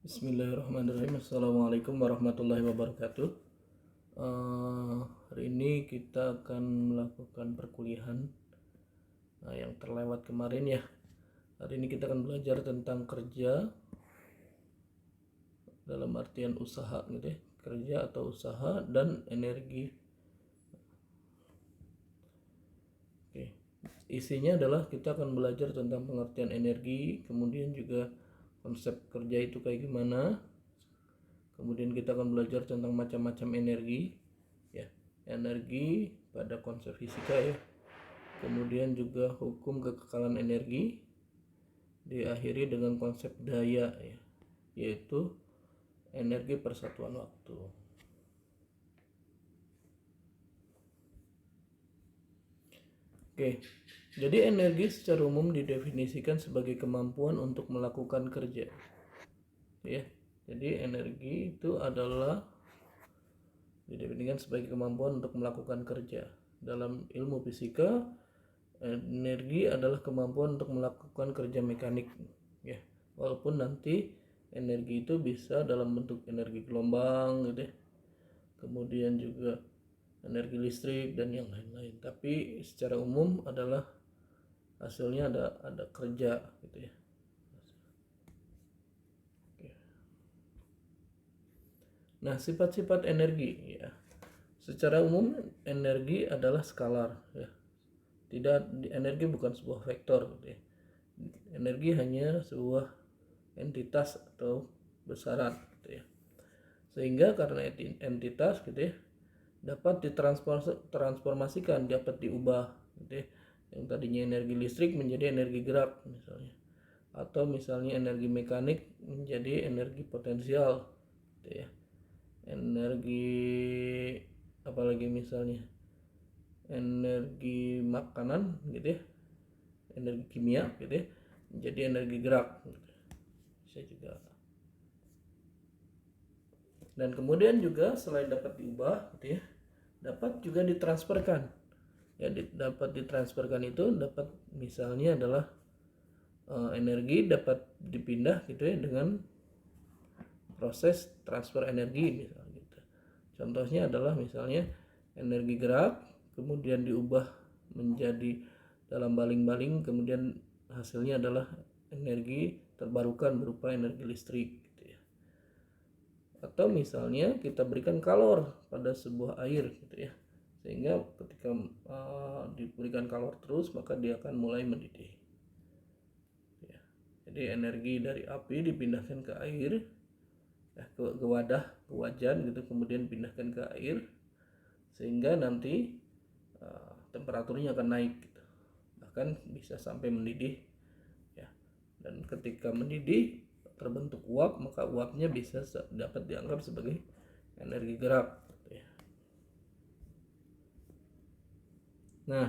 Bismillahirrahmanirrahim. Assalamualaikum warahmatullahi wabarakatuh. Hari ini kita akan melakukan perkuliahan yang terlewat kemarin ya. Hari ini kita akan belajar tentang kerja dalam artian usaha gitu ya. Kerja atau usaha dan energi. Oke. Isinya adalah kita akan belajar tentang pengertian energi, kemudian juga konsep kerja itu kayak gimana. Kemudian kita akan belajar tentang macam-macam energi ya. Energi pada konsep fisika ya. Kemudian juga hukum kekekalan energi, diakhiri dengan konsep daya ya, yaitu energi persatuan waktu. Oke. Jadi energi secara umum didefinisikan sebagai kemampuan untuk melakukan kerja. Ya. Jadi energi itu adalah didefinisikan sebagai kemampuan untuk melakukan kerja. Dalam ilmu fisika, energi adalah kemampuan untuk melakukan kerja mekanik ya. Walaupun nanti energi itu bisa dalam bentuk energi gelombang gitu ya. Kemudian juga energi listrik dan yang lain-lain. Tapi secara umum adalah hasilnya ada kerja gitu ya. Nah, sifat-sifat energi ya. Secara umum energi adalah skalar ya. Tidak, energi bukan sebuah vektor gitu ya. Energi hanya sebuah entitas atau besaran gitu ya. Sehingga karena entitas gitu ya, dapat ditransformasikan, dapat diubah gitu ya. Yang tadinya energi listrik menjadi energi gerak misalnya, atau misalnya energi mekanik menjadi energi potensial gitu ya. Energi apalagi misalnya energi makanan gitu ya, energi kimia gitu ya, menjadi energi gerak gitu. Bisa juga. Dan kemudian juga selain dapat diubah gitu ya, dapat juga ditransferkan ya. Dapat ditransferkan itu dapat misalnya adalah energi dapat dipindah gitu ya dengan proses transfer energi misalnya gitu. Contohnya adalah misalnya energi gerak kemudian diubah menjadi dalam baling-baling, kemudian hasilnya adalah energi terbarukan berupa energi listrik gitu ya. Atau misalnya kita berikan kalor pada sebuah air gitu ya, sehingga ketika diberikan kalor terus maka dia akan mulai mendidih ya. Jadi energi dari api dipindahkan ke air ya, ke wadah, ke wajan gitu, kemudian pindahkan ke air sehingga nanti temperaturnya akan naik gitu. Bahkan bisa sampai mendidih ya. Dan ketika mendidih terbentuk uap, maka uapnya bisa dapat dianggap sebagai energi gerak gitu ya. Nah,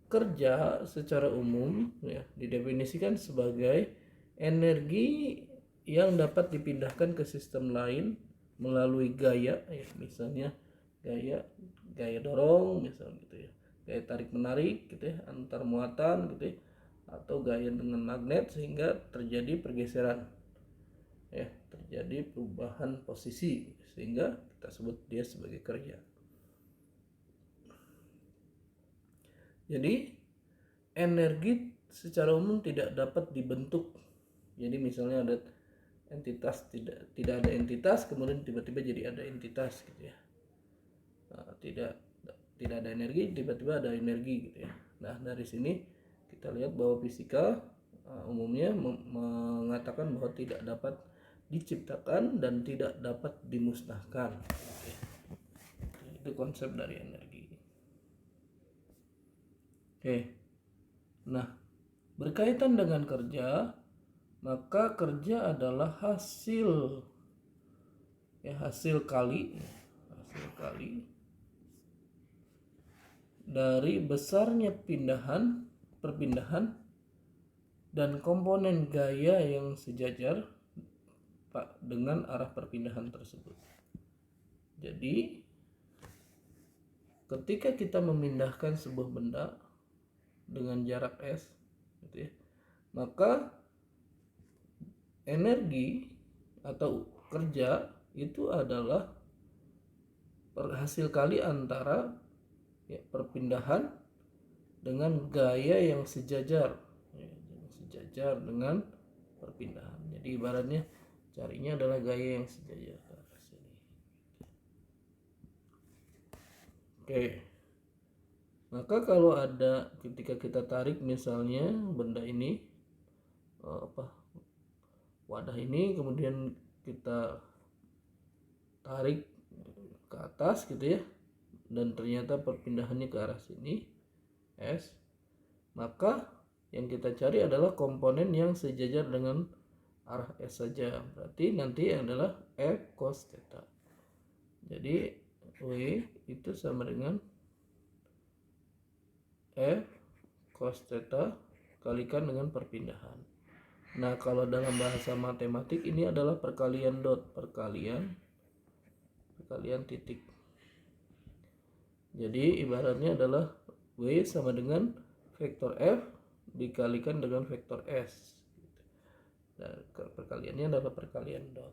kerja secara umum ya didefinisikan sebagai energi yang dapat dipindahkan ke sistem lain melalui gaya ya, misalnya gaya dorong misalnya gitu ya, gaya tarik menarik gitu ya, antar muatan gitu ya, atau gaya dengan magnet sehingga terjadi pergeseran ya, terjadi perubahan posisi sehingga kita sebut dia sebagai kerja. Jadi energi secara umum tidak dapat dibentuk. Jadi misalnya ada entitas, tidak ada entitas kemudian tiba-tiba jadi ada entitas gitu ya. Tidak ada energi tiba-tiba ada energi gitu ya. Nah, dari sini kita lihat bahwa fisika umumnya mengatakan bahwa tidak dapat diciptakan dan tidak dapat dimusnahkan. Itu konsep dari energi. Oke. Nah, berkaitan dengan kerja, maka kerja adalah hasil kali dari besarnya perpindahan dan komponen gaya yang sejajar dengan arah perpindahan tersebut. Jadi ketika kita memindahkan sebuah benda dengan jarak s gitu ya, maka energi atau kerja itu adalah hasil kali antara perpindahan dengan gaya yang sejajar, dengan perpindahan. Jadi ibaratnya carinya adalah gaya yang sejajar ke arah sini. Oke. Maka kalau ada ketika kita tarik misalnya benda ini wadah ini, kemudian kita tarik ke atas gitu ya, dan ternyata perpindahannya ke arah sini S, maka yang kita cari adalah komponen yang sejajar dengan arah S saja. Berarti nanti adalah F cos theta. Jadi W itu sama dengan F cos theta kalikan dengan perpindahan. Nah, kalau dalam bahasa matematik ini adalah perkalian dot, perkalian titik. Jadi ibaratnya adalah W sama dengan vektor F dikalikan dengan vektor S. Nah, perkaliannya adalah perkalian dot.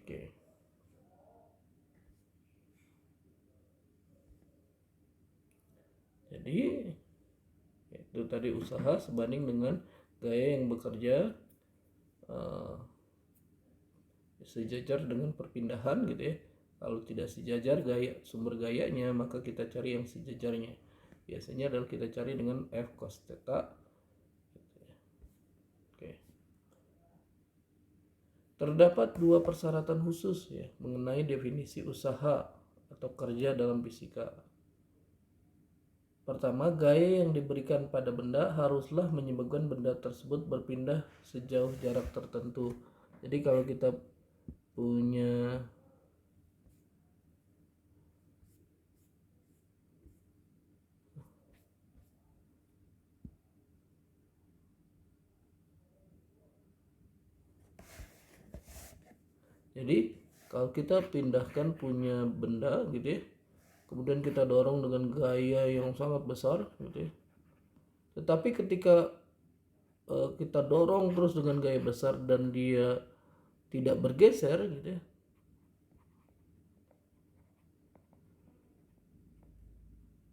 Oke. Jadi itu tadi usaha sebanding dengan gaya yang bekerja sejajar dengan perpindahan gitu ya. Kalau tidak sejajar sumber gayanya, maka kita cari yang sejajarnya. Biasanya adalah kita cari dengan F cos theta. Oke. Terdapat dua persyaratan khusus ya mengenai definisi usaha atau kerja dalam fisika. Pertama, gaya yang diberikan pada benda haruslah menyebabkan benda tersebut berpindah sejauh jarak tertentu. Jadi kalau kita punya kalau kita pindahkan punya benda gitu ya, kemudian kita dorong dengan gaya yang sangat besar gitu ya. Tetapi ketika kita dorong terus dengan gaya besar dan dia tidak bergeser gitu ya,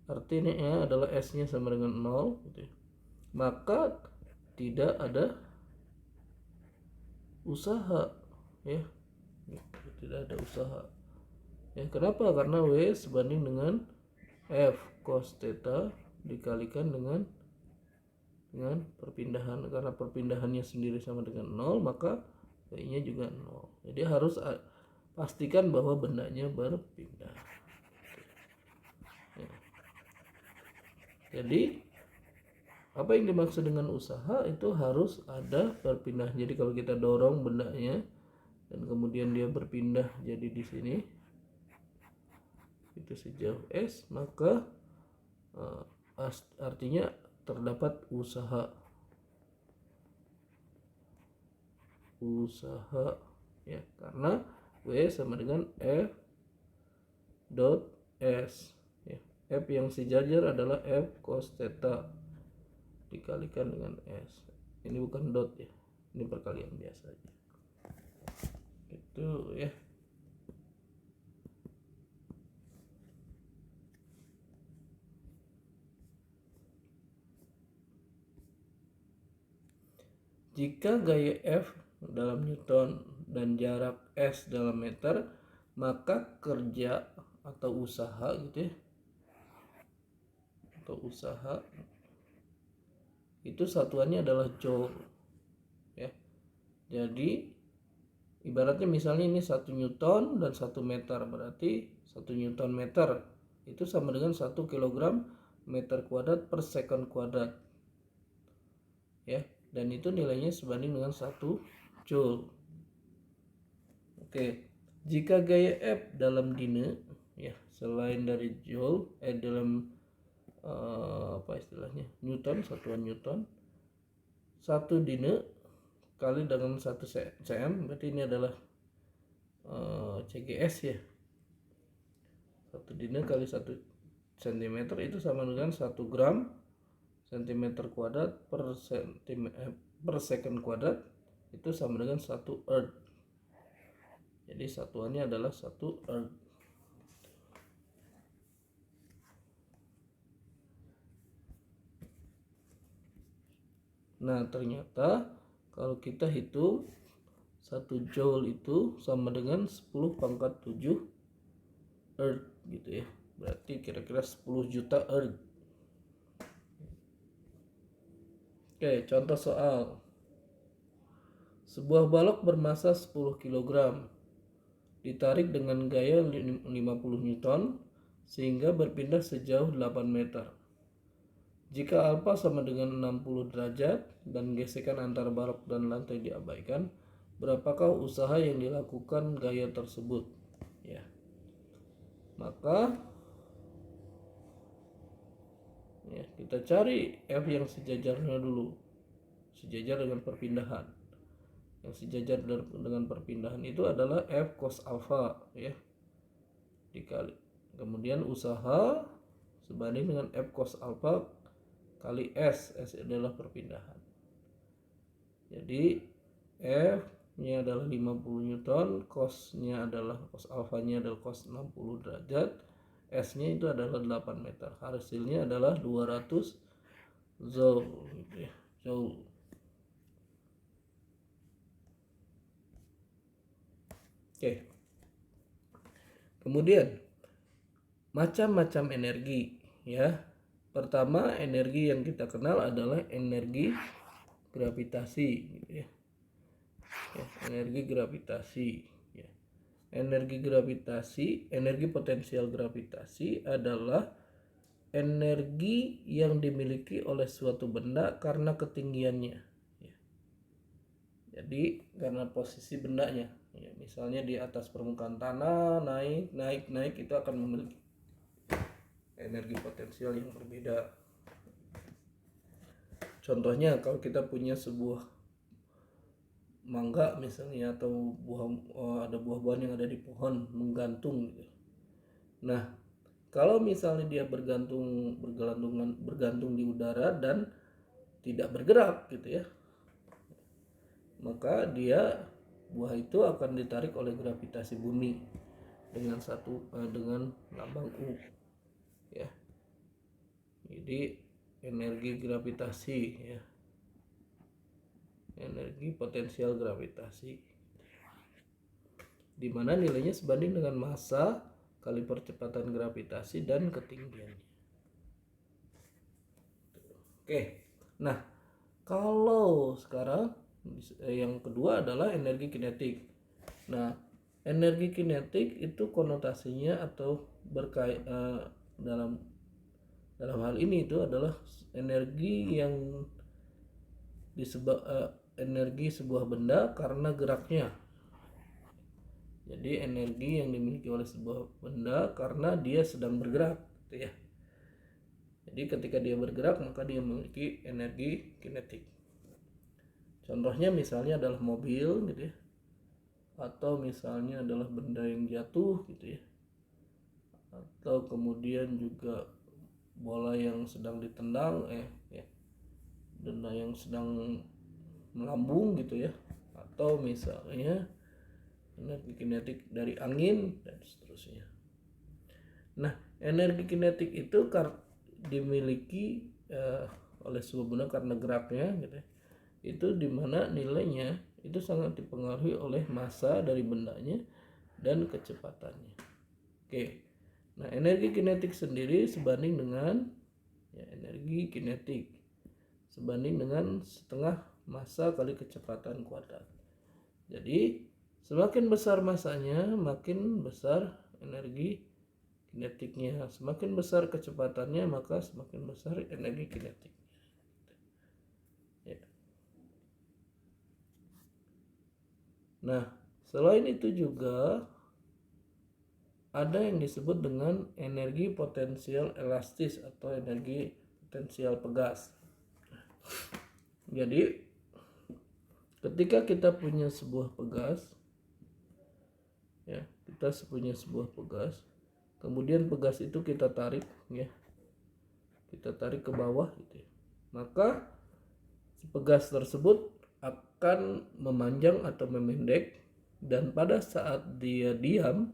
artinya adalah S-nya sama dengan 0 gitu ya, maka tidak ada usaha ya, tidak ada usaha ya. Kenapa? Karena W sebanding dengan F cos theta dikalikan dengan perpindahan. Karena perpindahannya sendiri sama dengan 0, maka Y-nya juga 0. Jadi harus pastikan bahwa bendanya berpindah ya. Jadi apa yang dimaksud dengan usaha itu harus ada perpindahan. Jadi kalau kita dorong bendanya dan kemudian dia berpindah jadi di sini itu sejauh S, maka artinya terdapat usaha ya, karena W sama dengan F dot S ya. F yang sejajar adalah F cos theta dikalikan dengan S. Ini bukan dot ya, ini perkalian biasa aja itu ya. Jika gaya F dalam Newton dan jarak S dalam meter, maka kerja atau usaha gitu ya, atau usaha itu satuannya adalah joule ya. Jadi ibaratnya misalnya ini 1 Newton dan 1 meter, berarti 1 Newton meter itu sama dengan 1 kilogram meter kuadrat per sekon kuadrat ya, dan itu nilainya sebanding dengan 1 joule. Oke, jika gaya F dalam dine ya, selain dari joule dalam apa istilahnya Newton, satuan Newton, 1 dine kali dengan 1 cm, berarti ini adalah CGS ya. 1 dine kali 1 cm itu sama dengan 1 gram cm kuadrat per second kuadrat itu sama dengan 1 earth. Jadi satuannya adalah 1 earth. Nah, ternyata kalau kita hitung 1 joule itu sama dengan 10 pangkat 7 earth gitu ya. Berarti kira-kira 10 juta earth. Oke, contoh soal. Sebuah balok bermasa 10 kg ditarik dengan gaya 50 Newton sehingga berpindah sejauh 8 meter. Jika alfa sama dengan 60 derajat dan gesekan antara balok dan lantai diabaikan, berapakah usaha yang dilakukan gaya tersebut? Ya. Maka ya, kita cari F yang sejajarnya dulu, sejajar dengan perpindahan. Yang sejajar dengan perpindahan itu adalah F cos alpha ya, dikali kemudian usaha sebanding dengan F cos alpha kali S adalah perpindahan. Jadi F nya adalah 50 Newton, cos-nya adalah cos alfanya adalah cos 60 derajat, S-nya itu adalah 8 meter. Hasilnya adalah 200 joule gitu ya, joule. Oke. Kemudian macam-macam energi ya. Pertama, energi yang kita kenal adalah energi gravitasi gitu ya. Energi gravitasi ya. Energi potensial gravitasi adalah energi yang dimiliki oleh suatu benda karena ketinggiannya ya. Jadi karena posisi bendanya ya, misalnya di atas permukaan tanah naik itu akan memiliki energi potensial yang berbeda. Contohnya kalau kita punya sebuah mangga misalnya atau ada buah-buahan yang ada di pohon menggantung gitu. Nah, kalau misalnya dia bergantung di udara dan tidak bergerak gitu ya, maka buah itu akan ditarik oleh gravitasi bumi dengan dengan lambang U ya. Jadi energi gravitasi ya, energi potensial gravitasi, di mana nilainya sebanding dengan massa kali percepatan gravitasi dan ketinggiannya. Oke, nah kalau sekarang yang kedua adalah energi kinetik. Nah, energi kinetik itu konotasinya atau dalam hal ini itu adalah energi yang energi sebuah benda karena geraknya. Jadi energi yang dimiliki oleh sebuah benda karena dia sedang bergerak gitu ya. Jadi ketika dia bergerak maka dia memiliki energi kinetik. Contohnya misalnya adalah mobil gitu ya, atau misalnya adalah benda yang jatuh gitu ya, atau kemudian juga bola yang sedang ditendang benda yang sedang melambung gitu ya, atau misalnya energi kinetik dari angin dan seterusnya. Nah, energi kinetik itu dimiliki oleh sebuah benda karena geraknya gitu ya. Itu dimana nilainya itu sangat dipengaruhi oleh massa dari bendanya dan kecepatannya. Oke. Nah, energi kinetik sendiri sebanding dengan energi kinetik sebanding dengan setengah massa kali kecepatan kuadrat. Jadi semakin besar massanya, makin besar energi kinetiknya. Semakin besar kecepatannya, maka semakin besar energi kinetik. Ya. Nah, selain itu juga ada yang disebut dengan energi potensial elastis atau energi potensial pegas. Jadi ketika kita punya sebuah pegas ya, kemudian pegas itu kita tarik ya, kita tarik ke bawah gitu ya. maka si pegas tersebut akan memanjang atau memendek, dan pada saat dia diam,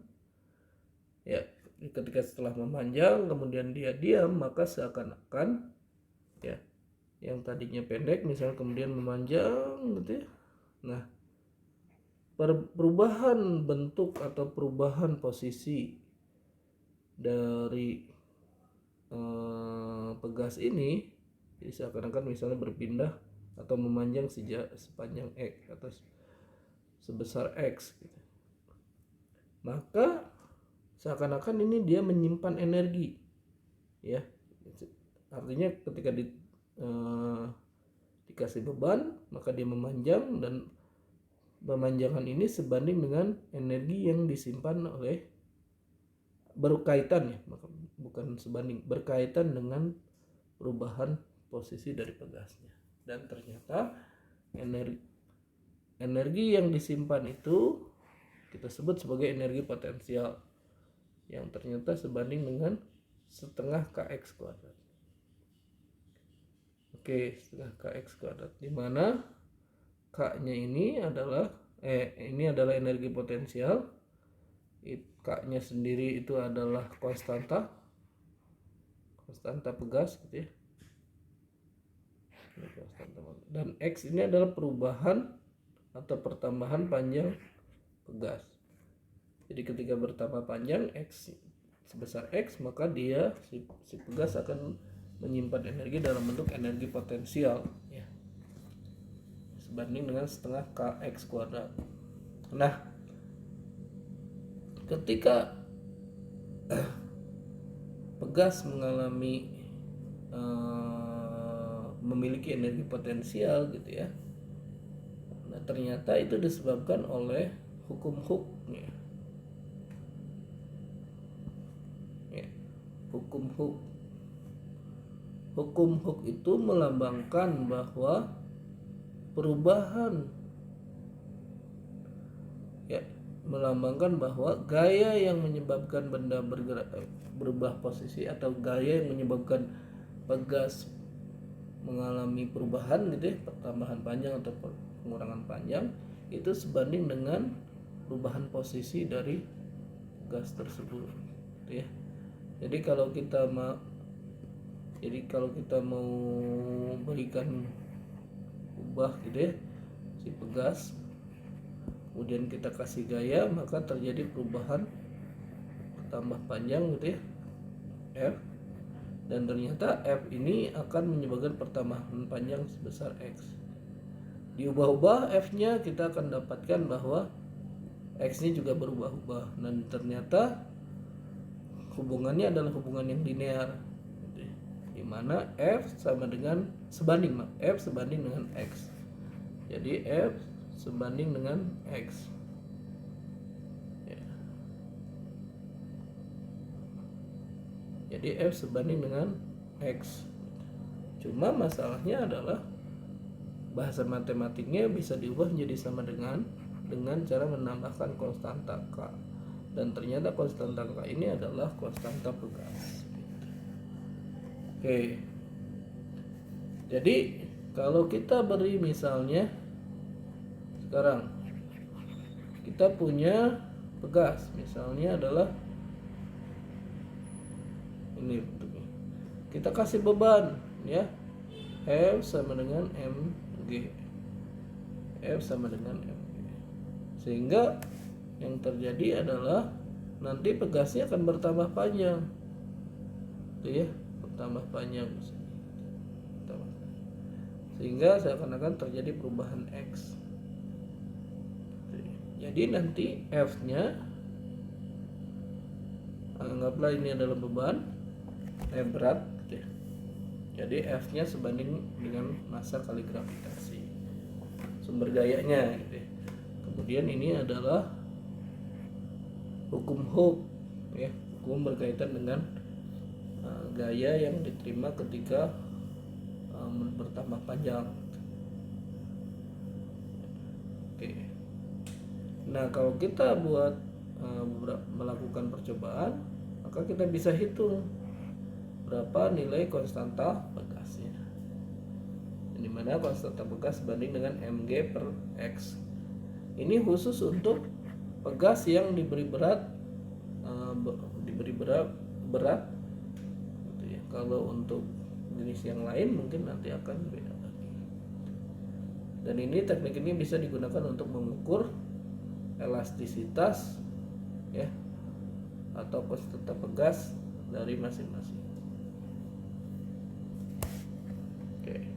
ya ketika setelah memanjang kemudian dia diam, maka seakan-akan ya yang tadinya pendek misalnya kemudian memanjang gitu ya. Nah, perubahan bentuk atau perubahan posisi dari pegas ini, jadi seakan-akan misalnya berpindah atau memanjang sepanjang X atau sebesar X gitu. Maka seakan-akan ini dia menyimpan energi, ya. Artinya ketika dikasih beban maka dia memanjang, dan pemanjangan ini sebanding dengan energi yang disimpan oleh, berkaitan ya, bukan sebanding, berkaitan dengan perubahan posisi dari pegasnya. Dan ternyata energi yang disimpan itu kita sebut sebagai energi potensial, yang ternyata sebanding dengan setengah kx kuadrat. Oke, setengah kx kuadrat, di mana k-nya ini adalah energi potensial, k-nya sendiri itu adalah konstanta pegas gitu ya. Dan x ini adalah perubahan atau pertambahan panjang pegas. Jadi ketika bertambah panjang x sebesar x, maka dia si pegas akan menyimpan energi dalam bentuk energi potensial ya, sebanding dengan setengah kx kuadrat. Nah, ketika pegas mengalami memiliki energi potensial gitu ya, nah ternyata itu disebabkan oleh hukum Hooke ya. Hukum Hooke itu melambangkan bahwa gaya yang menyebabkan benda berubah posisi, atau gaya yang menyebabkan pegas mengalami perubahan gitu ya, pertambahan panjang atau pengurangan panjang, itu sebanding dengan perubahan posisi dari gas tersebut gitu ya. Jadi kalau kita mau berikan ubah gitu ya si pegas, kemudian kita kasih gaya, maka terjadi perubahan tambah panjang gitu ya, F, dan ternyata F ini akan menyebabkan pertambahan panjang sebesar X. Diubah-ubah F-nya, kita akan dapatkan bahwa X-nya juga berubah-ubah, dan ternyata hubungannya adalah hubungan yang linear gitu ya, di mana F sebanding dengan X. Jadi F sebanding dengan X ya. Jadi F sebanding dengan X. Cuma masalahnya adalah bahasa matematiknya bisa diubah menjadi sama dengan cara menambahkan konstanta K, dan ternyata konstanta K ini adalah konstanta pegas. Oke, jadi kalau kita beri misalnya, sekarang kita punya pegas misalnya adalah ini bentuknya, kita kasih beban ya, F sama dengan mg, sehingga yang terjadi adalah nanti pegasnya akan bertambah panjang gitu ya, bertambah panjang sehingga seakan-akan terjadi perubahan X. Jadi nanti F-nya, anggaplah ini adalah beban F berat gitu ya. Jadi F-nya sebanding dengan massa kali gravitasi sumber gayanya gitu ya. Kemudian ini adalah hukum Hooke ya, hukum berkaitan dengan gaya yang diterima ketika bertambah panjang. Oke. Nah, kalau kita melakukan percobaan, maka kita bisa hitung berapa nilai konstanta pegasnya. mana konstanta pegas sebanding dengan mg per x. Ini khusus untuk pegas yang diberi berat gitu ya. Kalau untuk jenis yang lain mungkin nanti akan beda lagi. Dan ini teknik ini bisa digunakan untuk mengukur elastisitas ya atau konstanta pegas dari masing-masing. Oke.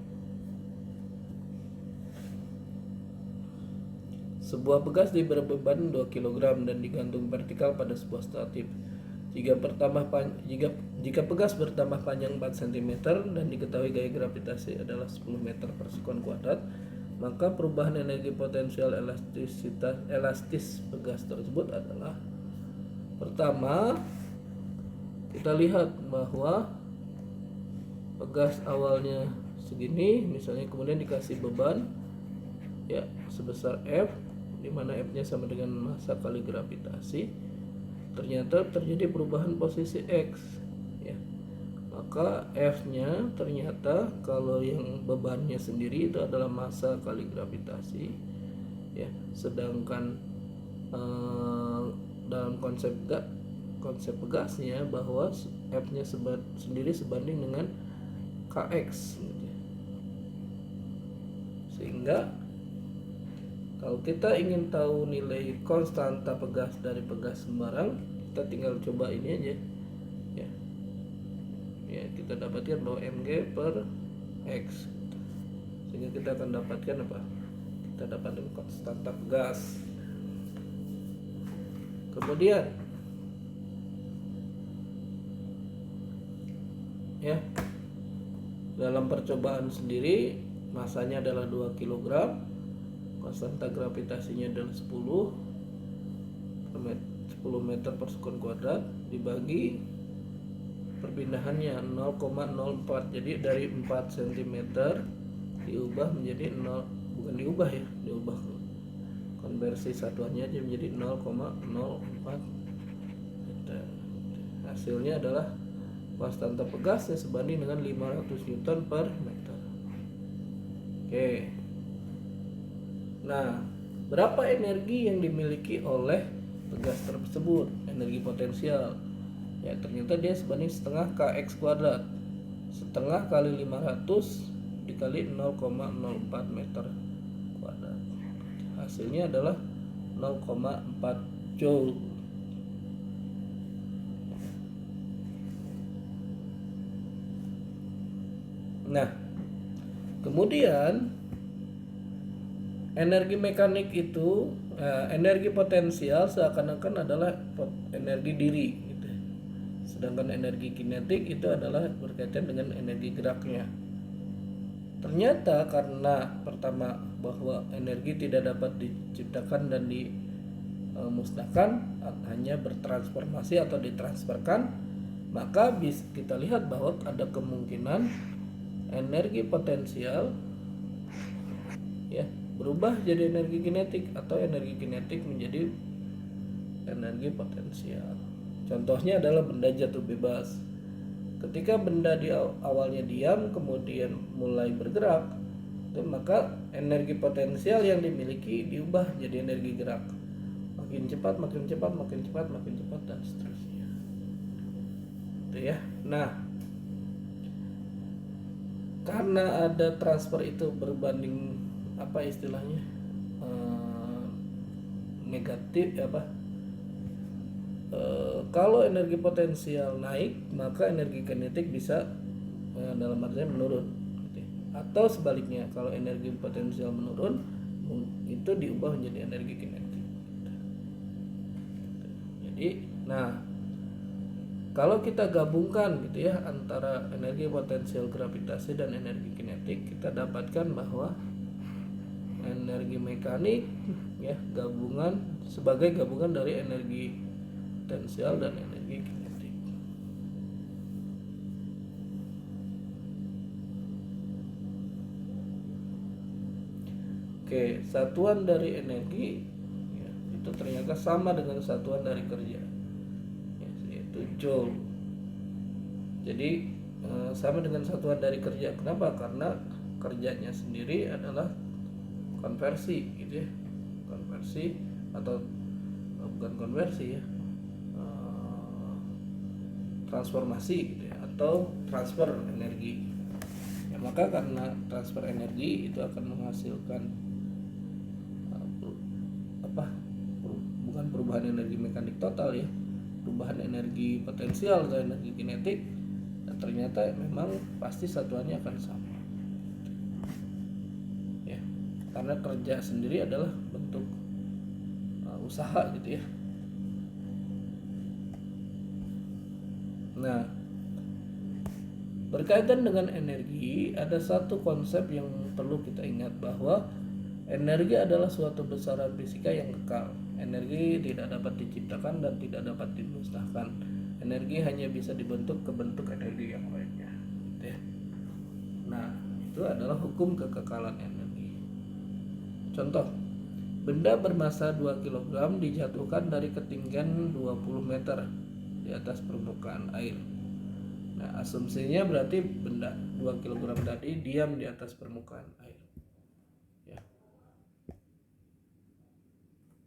Sebuah pegas diberi beban 2 kg dan digantung vertikal pada sebuah statif. Jika pegas bertambah panjang 4 cm dan diketahui gaya gravitasi adalah 10 meter per sekon kuadrat, maka perubahan energi potensial elastis pegas tersebut adalah: pertama, kita lihat bahwa pegas awalnya segini, misalnya, kemudian dikasih beban ya sebesar F, di mana F-nya sama dengan massa kali gravitasi. Ternyata terjadi perubahan posisi X ya. Maka F-nya ternyata kalau yang bebannya sendiri itu adalah massa kali gravitasi ya. Sedangkan dalam konsep pegasnya bahwa F-nya sendiri sebanding dengan Kx gitu ya. Sehingga kalau kita ingin tahu nilai konstanta pegas dari pegas sembarang, kita tinggal coba ini aja ya. Ya, kita dapatkan bahwa mg per x. Sehingga kita akan dapatkan apa? Kita dapatkan konstanta pegas. Kemudian ya, dalam percobaan sendiri masanya adalah 2 kg, konstanta gravitasinya adalah 10 meter per sekon kuadrat, dibagi perpindahannya 0,04. Jadi dari 4 cm diubah menjadi 0, bukan diubah ya, diubah konversi satuannya aja menjadi 0,04 meter. Hasilnya adalah konstanta pegasnya sebanding dengan 500 Newton per meter. Oke. Nah, berapa energi yang dimiliki oleh pegas tersebut? Energi potensial. Ya, ternyata dia sebanding setengah Kx kuadrat. Setengah kali 500 dikali 0,04 meter kuadrat. Hasilnya adalah 0,4 joule. Nah, kemudian energi mekanik itu, energi potensial seakan-akan adalah energi diri gitu. Sedangkan energi kinetik itu adalah berkaitan dengan energi geraknya. Ternyata karena pertama bahwa energi tidak dapat diciptakan dan dimusnahkan, hanya bertransformasi atau ditransferkan, maka bisa kita lihat bahwa ada kemungkinan energi potensial ya berubah jadi energi kinetik atau energi kinetik menjadi energi potensial. Contohnya adalah benda jatuh bebas. Ketika benda di awalnya diam kemudian mulai bergerak, maka energi potensial yang dimiliki diubah jadi energi gerak. Makin cepat, makin cepat, makin cepat, makin cepat, dan seterusnya. Itu ya. Nah, karena ada transfer itu berbanding apa istilahnya negatif kalau energi potensial naik maka energi kinetik bisa dalam artinya menurun, atau sebaliknya kalau energi potensial menurun itu diubah menjadi energi kinetik. Jadi nah, kalau kita gabungkan gitu ya antara energi potensial gravitasi dan energi kinetik, kita dapatkan bahwa energi mekanik ya sebagai gabungan dari energi potensial dan energi kinetik. Oke, satuan dari energi ya, itu ternyata sama dengan satuan dari kerja ya, yaitu joule. Jadi sama dengan satuan dari kerja. Kenapa? Karena kerjanya sendiri adalah konversi gitu ya, konversi atau bukan konversi ya, transformasi gitu ya, atau transfer energi ya. Maka karena transfer energi itu akan menghasilkan apa, bukan perubahan energi mekanik total ya, perubahan energi potensial atau energi kinetik, dan ternyata memang pasti satuannya akan sama ya, karena kerja sendiri adalah bentuk usaha gitu ya. Nah, berkaitan dengan energi, ada satu konsep yang perlu kita ingat, bahwa energi adalah suatu besaran fisika yang kekal. Energi tidak dapat diciptakan dan tidak dapat dimusnahkan. Energi hanya bisa dibentuk ke bentuk energi yang lainnya. Gitu ya. Nah, itu adalah hukum kekekalan energi. Contoh, benda bermassa 2 kg dijatuhkan dari ketinggian 20 meter di atas permukaan air. Nah, asumsinya berarti benda 2 kg tadi diam di atas permukaan air. Ya.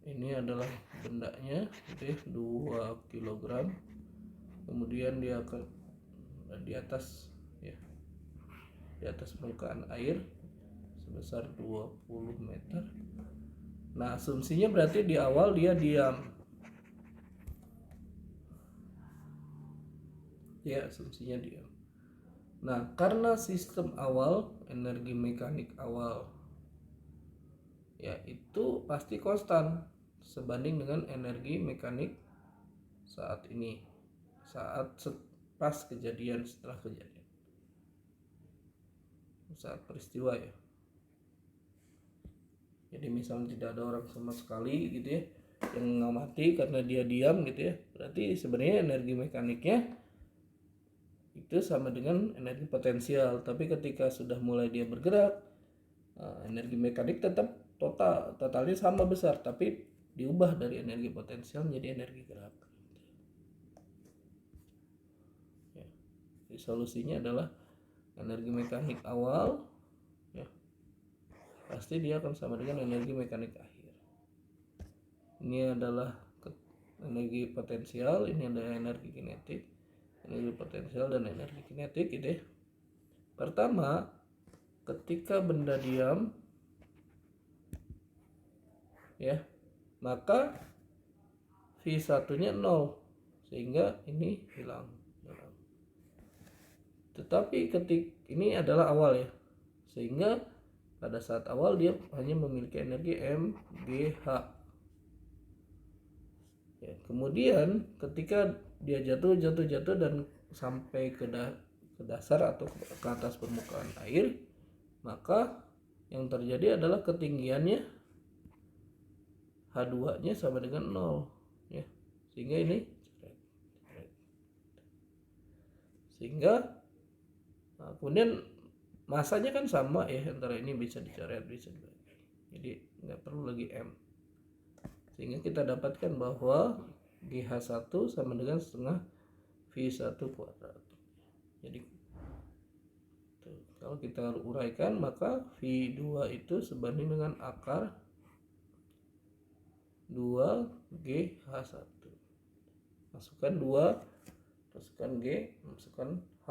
Ini adalah bendanya, gitu ya, 2 kg. Kemudian dia akan di atas ya, di atas permukaan air sebesar 20 meter. Nah, asumsinya berarti di awal dia diam. Ya, asumsinya diam. Nah, karena sistem awal, energi mekanik awal ya itu pasti konstan sebanding dengan energi mekanik saat ini, saat pas kejadian, setelah kejadian, saat peristiwa ya. Jadi misalnya tidak ada orang sama sekali gitu ya yang mengamati, karena dia diam gitu ya, berarti sebenarnya energi mekaniknya itu sama dengan energi potensial. Tapi ketika sudah mulai dia bergerak, energi mekanik tetap totalnya sama besar, tapi diubah dari energi potensial menjadi energi gerak ya. Jadi solusinya adalah energi mekanik awal ya, pasti dia akan sama dengan energi mekanik akhir. Ini adalah energi potensial, ini adalah energi kinetik. Energi potensial dan energi kinetik gitu ya. Pertama, ketika benda diam ya, maka V1 nya 0, sehingga ini hilang. Tetapi ini adalah awal ya, sehingga pada saat awal dia hanya memiliki energi mgh ya. Kemudian ketika dia jatuh dan sampai ke dasar atau ke atas permukaan air, maka yang terjadi adalah ketinggiannya H2 nya sama dengan 0 ya, sehingga ini kemudian masanya kan sama ya, antara ini bisa dicoret, bisa dibagi, jadi nggak perlu lagi M, sehingga kita dapatkan bahwa GH1 sama dengan setengah V1 kuadrat. Jadi kalau kita uraikan, maka V2 itu sebanding dengan akar 2GH1. Masukkan 2, masukkan G, masukkan H.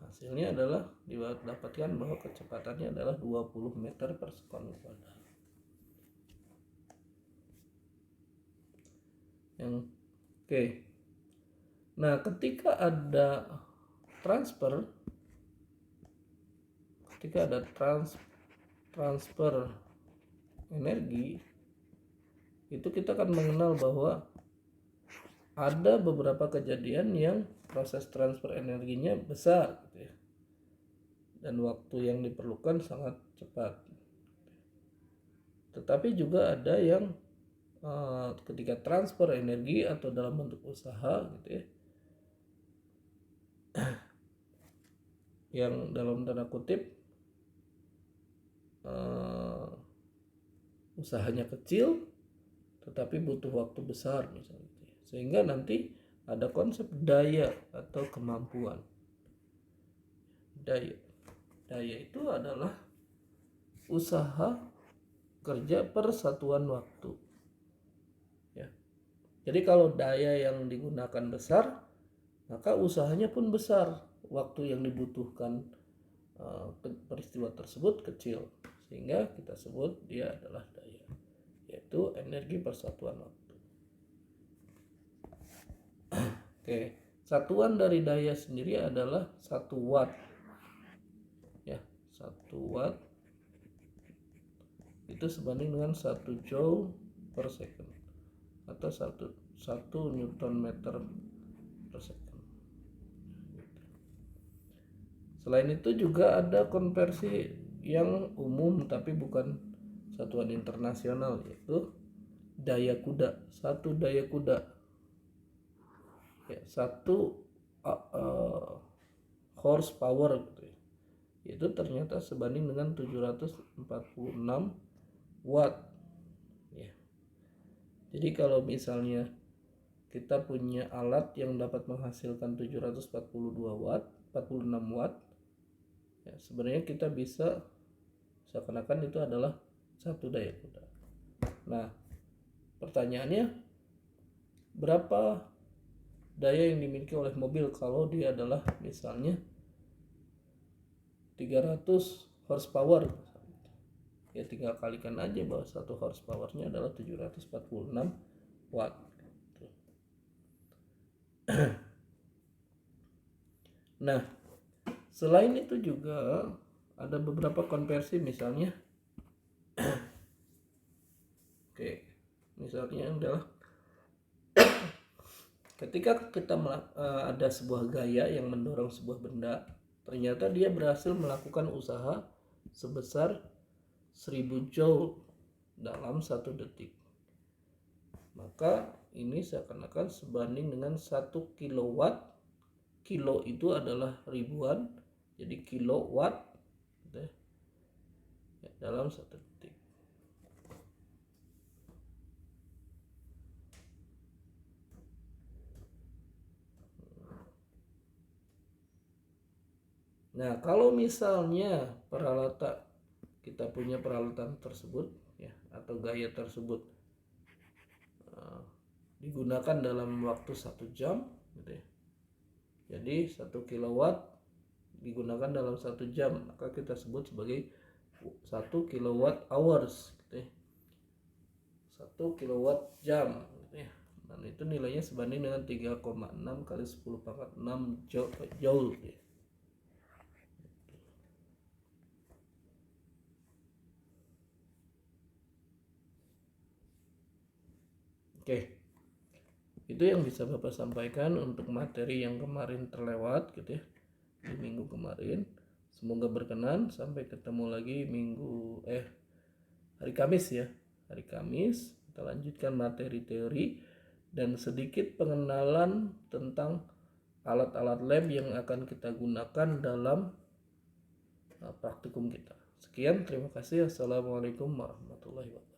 Hasilnya adalah didapatkan bahwa kecepatannya adalah 20 meter per sekon kuadrat. Oke. Nah, ketika ada transfer energi, itu kita akan mengenal bahwa ada beberapa kejadian yang proses transfer energinya besar gitu ya, dan waktu yang diperlukan sangat cepat. Tetapi juga ada yang ketika transfer energi atau dalam bentuk usaha gitu ya, yang dalam tanda kutip usahanya kecil tetapi butuh waktu besar misalnya, sehingga nanti ada konsep daya atau kemampuan. daya. Daya itu adalah usaha kerja per satuan waktu. Ya. Jadi kalau daya yang digunakan besar, maka usahanya pun besar. Waktu yang dibutuhkan peristiwa tersebut kecil, sehingga kita sebut dia adalah daya, yaitu energi persatuan waktu. Oke, satuan dari daya sendiri adalah 1 watt. Ya, 1 watt itu sebanding dengan 1 joule per second atau 1 newton meter per second. Selain itu juga ada konversi yang umum tapi bukan satuan internasional, yaitu daya kuda. 1 daya kuda, ya, 1 horsepower gitu ya, itu ternyata sebanding dengan 746 watt ya. Jadi kalau misalnya kita punya alat yang dapat menghasilkan 742 watt, 46 watt, ya, sebenarnya kita bisa seakan-akan itu adalah 1 daya kuda. Nah, pertanyaannya, berapa daya yang dimiliki oleh mobil kalau dia adalah misalnya 300 horsepower? Ya tinggal kalikan aja bahwa 1 horsepowernya adalah 746 watt. Nah, selain itu juga ada beberapa konversi, misalnya misalnya adalah ketika kita ada sebuah gaya yang mendorong sebuah benda, ternyata dia berhasil melakukan usaha sebesar 1000 joule dalam 1 detik. Maka ini seakan-akan sebanding dengan 1 kilowatt. Kilo itu adalah ribuan, jadi kilowatt ya, dalam 1 detik. Nah, kalau misalnya kita punya peralatan tersebut ya, atau gaya tersebut digunakan dalam waktu 1 jam gitu ya. Jadi 1 kilowatt digunakan dalam 1 jam, maka kita sebut sebagai 1 kilowatt hours gitu ya. 1 kilowatt jam gitu ya. Dan itu nilainya sebanding dengan 3,6 kali 10 pangkat 6 joule gitu ya. Oke, itu yang bisa Bapak sampaikan untuk materi yang kemarin terlewat gitu ya, di minggu kemarin. Semoga berkenan. Sampai ketemu lagi hari Kamis ya. Hari Kamis kita lanjutkan materi teori dan sedikit pengenalan tentang alat-alat lab yang akan kita gunakan dalam praktikum kita. Sekian, terima kasih. Assalamualaikum warahmatullahi wabarakatuh.